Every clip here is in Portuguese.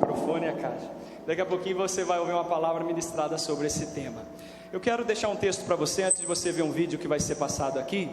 microfone e a caixa. Daqui a pouquinho você vai ouvir uma palavra ministrada sobre esse tema. Eu quero deixar um texto para você, antes de você ver um vídeo que vai ser passado aqui.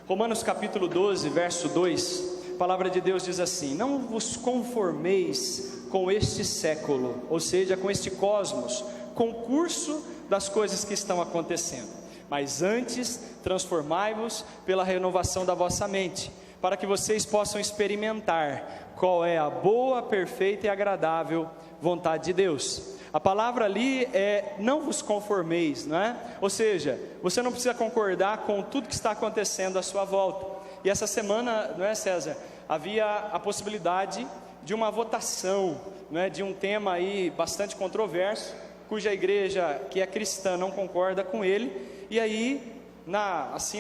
Romanos capítulo 12, verso 2. A palavra de Deus diz assim: não vos conformeis com este século, ou seja, com este cosmos, com o curso das coisas que estão acontecendo, mas antes transformai-vos pela renovação da vossa mente, para que vocês possam experimentar qual é a boa, perfeita e agradável vontade de Deus. A palavra ali é: não vos conformeis, não é? Ou seja, você não precisa concordar com tudo que está acontecendo à sua volta. E essa semana, não é, César, havia a possibilidade de uma votação, não é, de um tema aí bastante controverso, cuja igreja que é cristã não concorda com ele, e aí,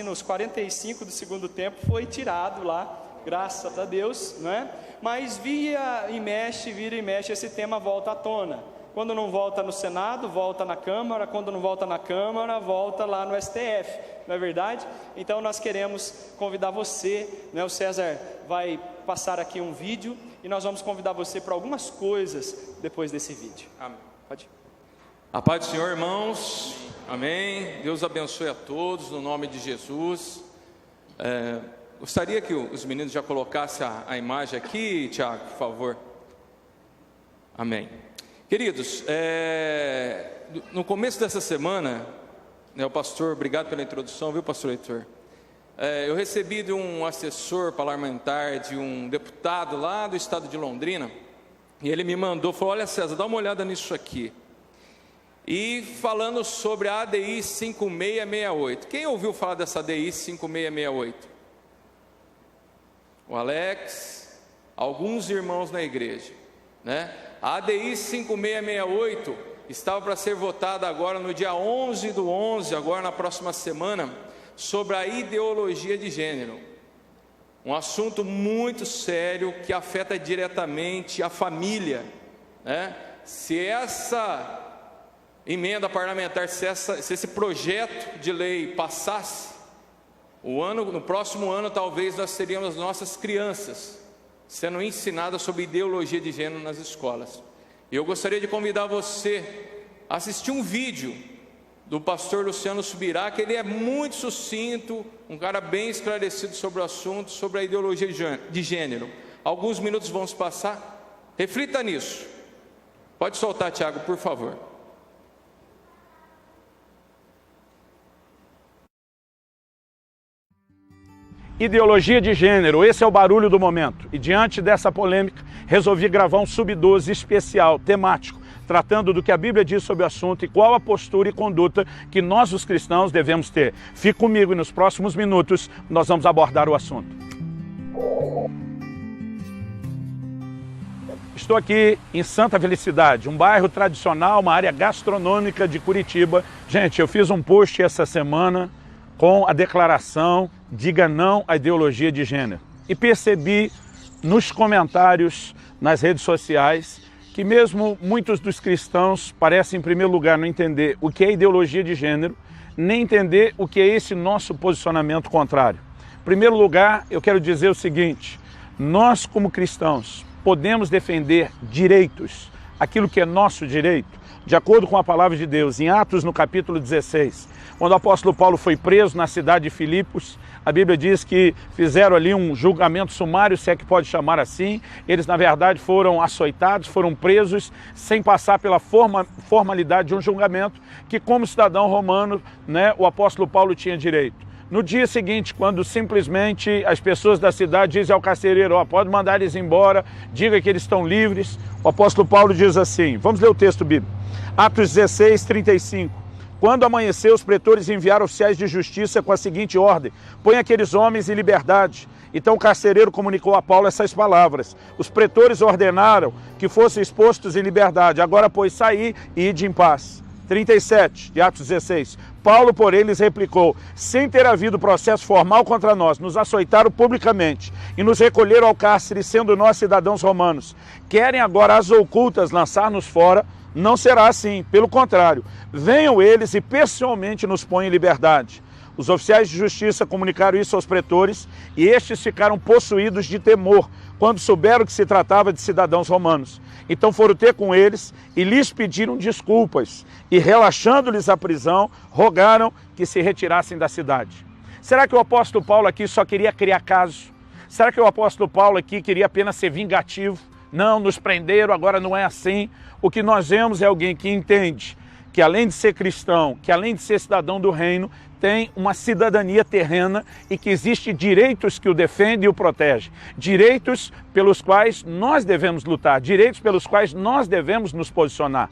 nos 45 do segundo tempo, foi tirado lá, graças a Deus, não é? Mas vira e mexe, esse tema volta à tona. Quando não volta no Senado, volta na Câmara. Quando não volta na Câmara, volta lá no STF, não é verdade? Então nós queremos convidar você, né? O César vai passar aqui um vídeo e nós vamos convidar você para algumas coisas depois desse vídeo. Amém. Pode ir. A paz do Senhor, irmãos. Amém. Deus abençoe a todos, no nome de Jesus. Gostaria que os meninos já colocassem a imagem aqui, Tiago, por favor. Amém. Queridos, no começo dessa semana, o pastor, obrigado pela introdução, viu, pastor Heitor? Eu recebi de um assessor parlamentar, de um deputado lá do estado de Londrina, e ele me mandou, falou: olha, César, dá uma olhada nisso aqui. E falando sobre a ADI 5668. Quem ouviu falar dessa ADI 5668? O Alex, alguns irmãos na igreja, né? A ADI 5668 estava para ser votada agora no dia 11/11, agora na próxima semana, sobre a ideologia de gênero. Um assunto muito sério que afeta diretamente a família, né? Se essa emenda parlamentar, se esse projeto de lei passasse, no próximo ano talvez nós teríamos as nossas crianças sendo ensinadas sobre ideologia de gênero nas escolas. E eu gostaria de convidar você a assistir um vídeo do pastor Luciano Subirá, que ele é muito sucinto, um cara bem esclarecido sobre o assunto, sobre a ideologia de gênero. Alguns minutos vão se passar, reflita nisso. Pode soltar, Tiago, por favor. Ideologia de gênero, esse é o barulho do momento. E diante dessa polêmica, resolvi gravar um Sub-12 especial, temático, tratando do que a Bíblia diz sobre o assunto e qual a postura e conduta que nós, os cristãos, devemos ter. Fique comigo e nos próximos minutos nós vamos abordar o assunto. Estou aqui em Santa Felicidade, um bairro tradicional, uma área gastronômica de Curitiba. Gente, eu fiz um post essa semana com a declaração: diga não à ideologia de gênero. E percebi nos comentários, nas redes sociais, que mesmo muitos dos cristãos parecem, em primeiro lugar, não entender o que é ideologia de gênero, nem entender o que é esse nosso posicionamento contrário. Em primeiro lugar, eu quero dizer o seguinte: nós, como cristãos, podemos defender direitos, aquilo que é nosso direito, de acordo com a palavra de Deus. Em Atos, no capítulo 16, quando o apóstolo Paulo foi preso na cidade de Filipos, a Bíblia diz que fizeram ali um julgamento sumário, se é que pode chamar assim. Eles, na verdade, foram açoitados, foram presos, sem passar pela formalidade de um julgamento, que como cidadão romano, né, o apóstolo Paulo tinha direito. No dia seguinte, quando simplesmente as pessoas da cidade dizem ao carcereiro: pode mandar eles embora, diga que eles estão livres, o apóstolo Paulo diz assim, vamos ler o texto bíblico, Atos 16, 35. Quando amanheceu, os pretores enviaram oficiais de justiça com a seguinte ordem: põe aqueles homens em liberdade. Então o carcereiro comunicou a Paulo essas palavras: os pretores ordenaram que fossem expostos em liberdade, agora pois saí e ide em paz. 37 de Atos 16. Paulo, porém, lhes replicou: sem ter havido processo formal contra nós, nos açoitaram publicamente e nos recolheram ao cárcere, sendo nós cidadãos romanos. Querem agora às ocultas lançar-nos fora? Não será assim, pelo contrário, venham eles e pessoalmente nos põem em liberdade. Os oficiais de justiça comunicaram isso aos pretores e estes ficaram possuídos de temor, quando souberam que se tratava de cidadãos romanos. Então foram ter com eles e lhes pediram desculpas, e relaxando-lhes a prisão, rogaram que se retirassem da cidade. Será que o apóstolo Paulo aqui só queria criar caso? Será que o apóstolo Paulo aqui queria apenas ser vingativo? Não, nos prenderam, agora não é assim. O que nós vemos é alguém que entende que além de ser cristão, que além de ser cidadão do reino, tem uma cidadania terrena e que existem direitos que o defendem e o protegem. Direitos pelos quais nós devemos lutar, direitos pelos quais nós devemos nos posicionar.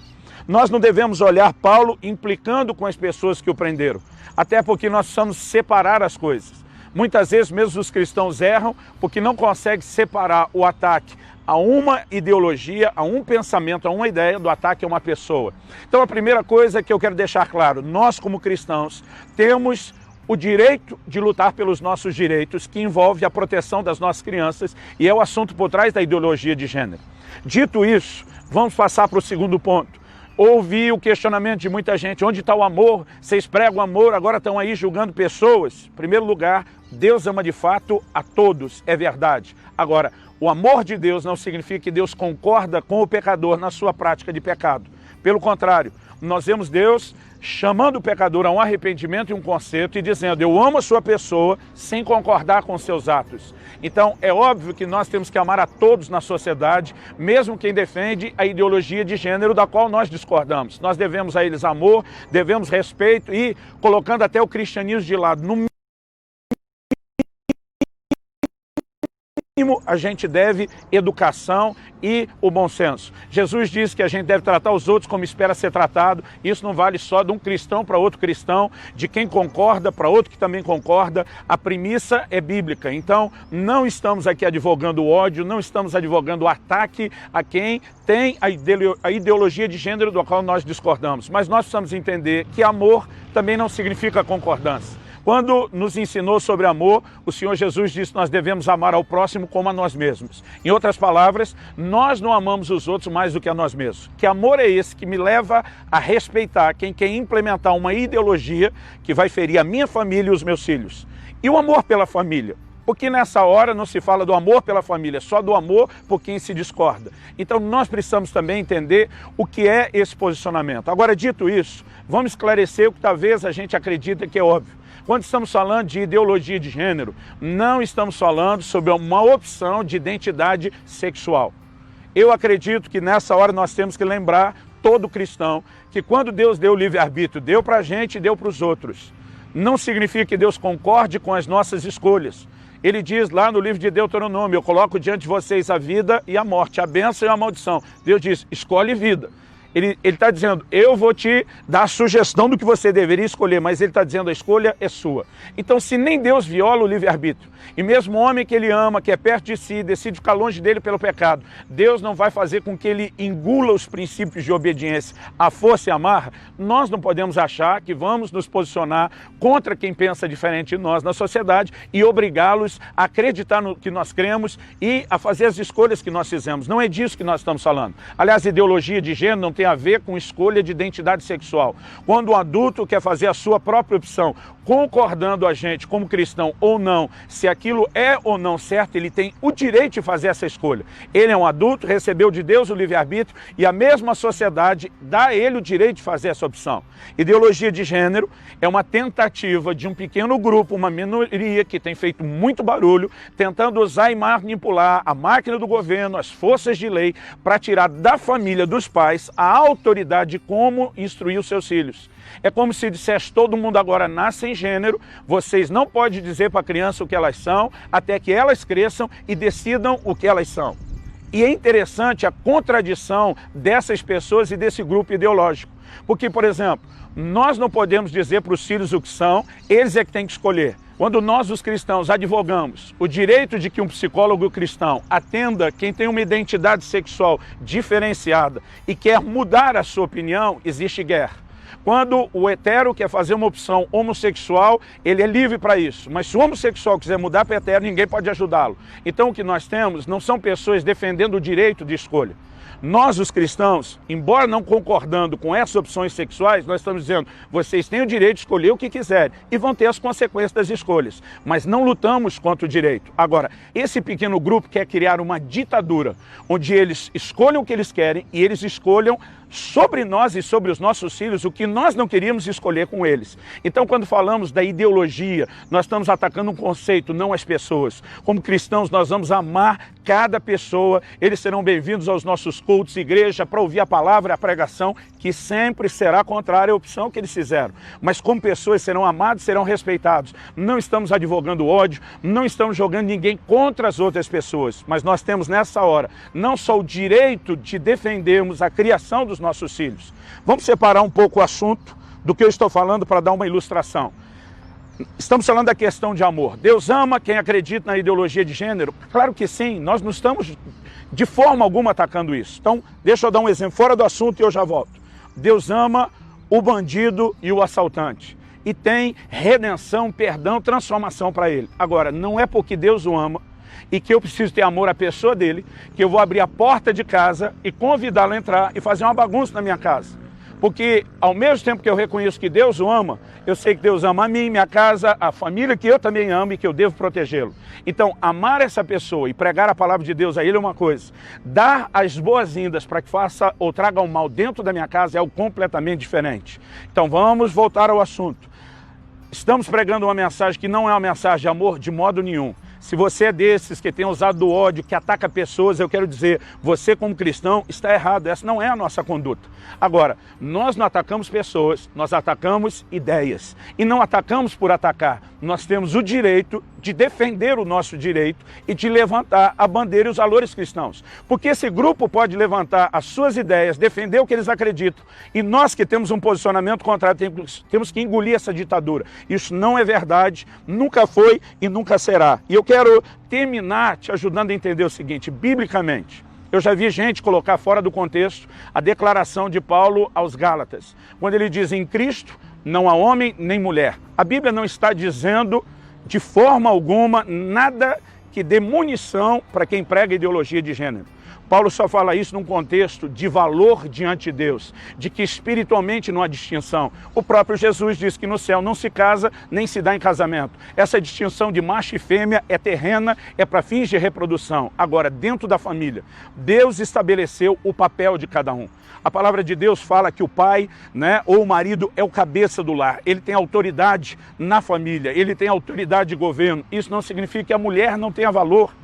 Nós não devemos olhar Paulo implicando com as pessoas que o prenderam, até porque nós precisamos separar as coisas. Muitas vezes mesmo os cristãos erram porque não conseguem separar o ataque a uma ideologia, a um pensamento, a uma ideia do ataque a uma pessoa. Então a primeira coisa que eu quero deixar claro, nós como cristãos temos o direito de lutar pelos nossos direitos, que envolve a proteção das nossas crianças, e é o assunto por trás da ideologia de gênero. Dito isso, vamos passar para o segundo ponto. Ouvi o questionamento de muita gente, onde está o amor? Vocês pregam amor, agora estão aí julgando pessoas. Em primeiro lugar, Deus ama de fato a todos, é verdade. Agora, o amor de Deus não significa que Deus concorda com o pecador na sua prática de pecado. Pelo contrário, nós vemos Deus chamando o pecador a um arrependimento e um conserto e dizendo, eu amo a sua pessoa sem concordar com seus atos. Então, é óbvio que nós temos que amar a todos na sociedade, mesmo quem defende a ideologia de gênero da qual nós discordamos. Nós devemos a eles amor, devemos respeito e, colocando até o cristianismo de lado, no mínimo a gente deve educação e o bom senso. Jesus disse que a gente deve tratar os outros como espera ser tratado. Isso não vale só de um cristão para outro cristão, de quem concorda para outro que também concorda. A premissa é bíblica. Então, não estamos aqui advogando o ódio, não estamos advogando o ataque a quem tem a ideologia de gênero do qual nós discordamos. Mas nós precisamos entender que amor também não significa concordância. Quando nos ensinou sobre amor, o Senhor Jesus disse que nós devemos amar ao próximo como a nós mesmos. Em outras palavras, nós não amamos os outros mais do que a nós mesmos. Que amor é esse que me leva a respeitar quem quer implementar uma ideologia que vai ferir a minha família e os meus filhos? E o amor pela família? Porque nessa hora não se fala do amor pela família, só do amor por quem se discorda. Então nós precisamos também entender o que é esse posicionamento. Agora, dito isso, vamos esclarecer o que talvez a gente acredita que é óbvio. Quando estamos falando de ideologia de gênero, não estamos falando sobre uma opção de identidade sexual. Eu acredito que nessa hora nós temos que lembrar, todo cristão, que quando Deus deu o livre-arbítrio, deu para a gente e deu para os outros. Não significa que Deus concorde com as nossas escolhas. Ele diz lá no livro de Deuteronômio, eu coloco diante de vocês a vida e a morte, a bênção e a maldição. Deus diz, escolhe vida. Ele está dizendo, eu vou te dar a sugestão do que você deveria escolher, mas ele está dizendo, a escolha é sua. Então, se nem Deus viola o livre-arbítrio, e mesmo o homem que ele ama, que é perto de si, decide ficar longe dele pelo pecado, Deus não vai fazer com que ele engula os princípios de obediência à força e à marra, nós não podemos achar que vamos nos posicionar contra quem pensa diferente de nós na sociedade e obrigá-los a acreditar no que nós cremos e a fazer as escolhas que nós fizemos. Não é disso que nós estamos falando. Aliás, ideologia de gênero não tem a ver com escolha de identidade sexual. Quando um adulto quer fazer a sua própria opção, concordando a gente como cristão ou não, se aquilo é ou não certo, ele tem o direito de fazer essa escolha. Ele é um adulto, recebeu de Deus o livre-arbítrio e a mesma sociedade dá a ele o direito de fazer essa opção. Ideologia de gênero é uma tentativa de um pequeno grupo, uma minoria que tem feito muito barulho, tentando usar e manipular a máquina do governo, as forças de lei, para tirar da família, dos pais, a autoridade de como instruir os seus filhos. É como se dissesse, todo mundo agora nasce em gênero, vocês não podem dizer para a criança o que elas são, até que elas cresçam e decidam o que elas são. E é interessante a contradição dessas pessoas e desse grupo ideológico. Porque, por exemplo, nós não podemos dizer para os filhos o que são, eles é que têm que escolher. Quando nós, os cristãos, advogamos o direito de que um psicólogo cristão atenda quem tem uma identidade sexual diferenciada e quer mudar a sua opinião, existe guerra. Quando o hetero quer fazer uma opção homossexual, ele é livre para isso. Mas se o homossexual quiser mudar para hetero, ninguém pode ajudá-lo. Então o que nós temos não são pessoas defendendo o direito de escolha. Nós, os cristãos, embora não concordando com essas opções sexuais, nós estamos dizendo, vocês têm o direito de escolher o que quiserem e vão ter as consequências das escolhas, mas não lutamos contra o direito. Agora, esse pequeno grupo quer criar uma ditadura, onde eles escolham o que eles querem e eles escolham sobre nós e sobre os nossos filhos o que nós não queríamos escolher com eles. Então, quando falamos da ideologia, nós estamos atacando um conceito, não as pessoas. Como cristãos, nós vamos amar cada pessoa, eles serão bem-vindos aos nossos cultos, igreja, para ouvir a palavra e a pregação, que sempre será contrária à opção que eles fizeram. Mas como pessoas serão amados, serão respeitados. Não estamos advogando ódio, não estamos jogando ninguém contra as outras pessoas, mas nós temos nessa hora não só o direito de defendermos a criação dos nossos filhos. Vamos separar um pouco o assunto do que eu estou falando para dar uma ilustração. Estamos falando da questão de amor. Deus ama quem acredita na ideologia de gênero? Claro que sim, nós não estamos de forma alguma atacando isso. Então, deixa eu dar um exemplo fora do assunto e eu já volto. Deus ama o bandido e o assaltante. E tem redenção, perdão, transformação para ele. Agora, não é porque Deus o ama e que eu preciso ter amor à pessoa dele, que eu vou abrir a porta de casa e convidá-lo a entrar e fazer uma bagunça na minha casa. Porque ao mesmo tempo que eu reconheço que Deus o ama, eu sei que Deus ama a mim, minha casa, a família que eu também amo e que eu devo protegê-lo. Então, amar essa pessoa e pregar a palavra de Deus a ele é uma coisa. Dar as boas-vindas para que faça ou traga um mal dentro da minha casa é algo completamente diferente. Então, vamos voltar ao assunto. Estamos pregando uma mensagem que não é uma mensagem de amor de modo nenhum. Se você é desses que tem usado do ódio, que ataca pessoas, eu quero dizer, você como cristão está errado, essa não é a nossa conduta. Agora, nós não atacamos pessoas, nós atacamos ideias. E não atacamos por atacar, nós temos o direito de defender o nosso direito e de levantar a bandeira e os valores cristãos. Porque esse grupo pode levantar as suas ideias, defender o que eles acreditam. E nós que temos um posicionamento contrário, temos que engolir essa ditadura. Isso não é verdade, nunca foi e nunca será. E eu quero terminar te ajudando a entender o seguinte, biblicamente. Eu já vi gente colocar fora do contexto a declaração de Paulo aos Gálatas, quando ele diz, em Cristo não há homem nem mulher. A Bíblia não está dizendo de forma alguma nada que dê munição para quem prega ideologia de gênero. Paulo só fala isso num contexto de valor diante de Deus, de que espiritualmente não há distinção. O próprio Jesus diz que no céu não se casa, nem se dá em casamento. Essa distinção de macho e fêmea é terrena, é para fins de reprodução. Agora, dentro da família, Deus estabeleceu o papel de cada um. A palavra de Deus fala que o pai, ou o marido é o cabeça do lar. Ele tem autoridade na família, ele tem autoridade de governo. Isso não significa que a mulher não tenha valor.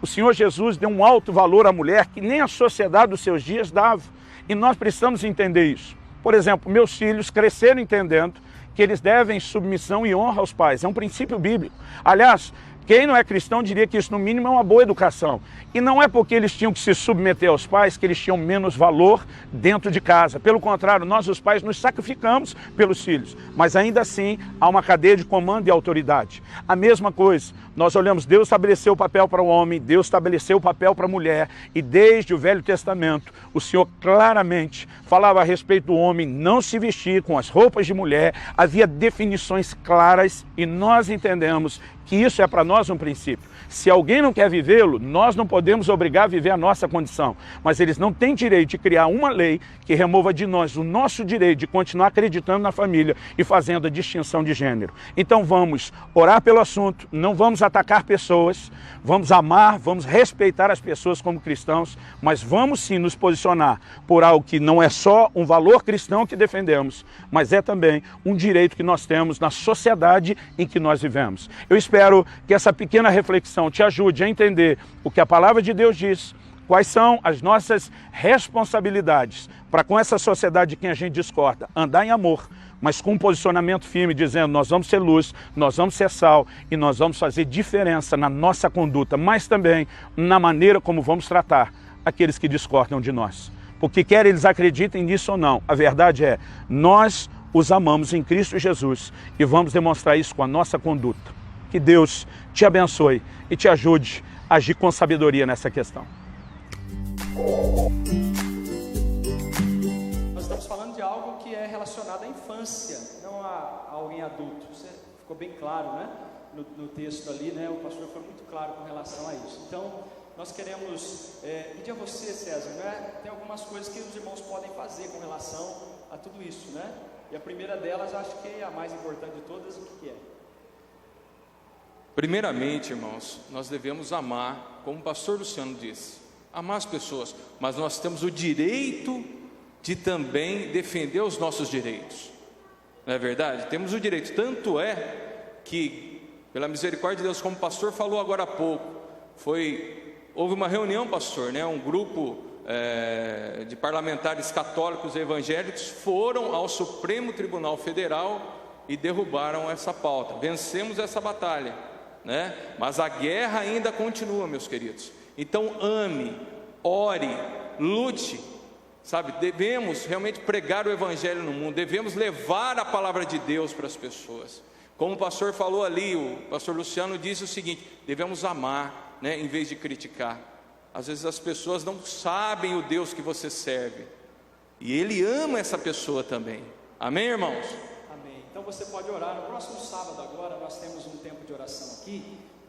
O Senhor Jesus deu um alto valor à mulher que nem a sociedade dos seus dias dava. E nós precisamos entender isso. Por exemplo, meus filhos cresceram entendendo que eles devem submissão e honra aos pais. É um princípio bíblico. Aliás, quem não é cristão diria que isso no mínimo é uma boa educação. E não é porque eles tinham que se submeter aos pais que eles tinham menos valor dentro de casa. Pelo contrário, nós os pais nos sacrificamos pelos filhos. Mas ainda assim há uma cadeia de comando e autoridade. A mesma coisa, nós olhamos, Deus estabeleceu o papel para o homem, Deus estabeleceu o papel para a mulher. E desde o Velho Testamento, o Senhor claramente falava a respeito do homem não se vestir com as roupas de mulher. Havia definições claras e nós entendemos que isso é para nós um princípio. Se alguém não quer vivê-lo, nós não podemos obrigar a viver a nossa condição. Mas eles não têm direito de criar uma lei que remova de nós o nosso direito de continuar acreditando na família e fazendo a distinção de gênero. Então vamos orar pelo assunto, não vamos atacar pessoas, vamos amar, vamos respeitar as pessoas como cristãos, mas vamos sim nos posicionar por algo que não é só um valor cristão que defendemos, mas é também um direito que nós temos na sociedade em que nós vivemos. Eu espero que essa pequena reflexão te ajude a entender o que a palavra de Deus diz, quais são as nossas responsabilidades para com essa sociedade de quem a gente discorda, andar em amor, mas com um posicionamento firme, dizendo nós vamos ser luz, nós vamos ser sal e nós vamos fazer diferença na nossa conduta, mas também na maneira como vamos tratar aqueles que discordam de nós. Porque quer eles acreditem nisso ou não, a verdade é, nós os amamos em Cristo Jesus e vamos demonstrar isso com a nossa conduta. Que Deus te abençoe e te ajude a agir com sabedoria nessa questão. Nós estamos falando de algo que é relacionado à infância, não a alguém adulto. Isso ficou bem claro, no texto ali, o pastor foi muito claro com relação a isso. Então, nós queremos pedir a você, César, né? Tem algumas coisas que os irmãos podem fazer com relação a tudo isso, né? E a primeira delas, acho que é a mais importante de todas, o que é? Primeiramente, irmãos, nós devemos amar, como o pastor Luciano disse, amar as pessoas, mas nós temos o direito de também defender os nossos direitos, não é verdade? Temos o direito, tanto é que, pela misericórdia de Deus, como o pastor falou agora há pouco, houve uma reunião, pastor, né? Um grupo de parlamentares católicos e evangélicos foram ao Supremo Tribunal Federal e derrubaram essa pauta. Vencemos essa batalha, né? Mas a guerra ainda continua, meus queridos. Então ame, ore, lute, sabe? Devemos realmente pregar o evangelho no mundo, devemos levar a palavra de Deus para as pessoas. Como o pastor falou ali, o pastor Luciano disse o seguinte: devemos amar, né, em vez de criticar. Às vezes as pessoas não sabem o Deus que você serve, e Ele ama essa pessoa também. Amém, irmãos? Amém. Então você pode orar. No próximo sábado agora nós temos um tempo de oração aqui,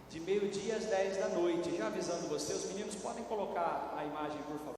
de 12h às 10 da noite. Já avisando você, os meninos podem colocar a imagem, por favor.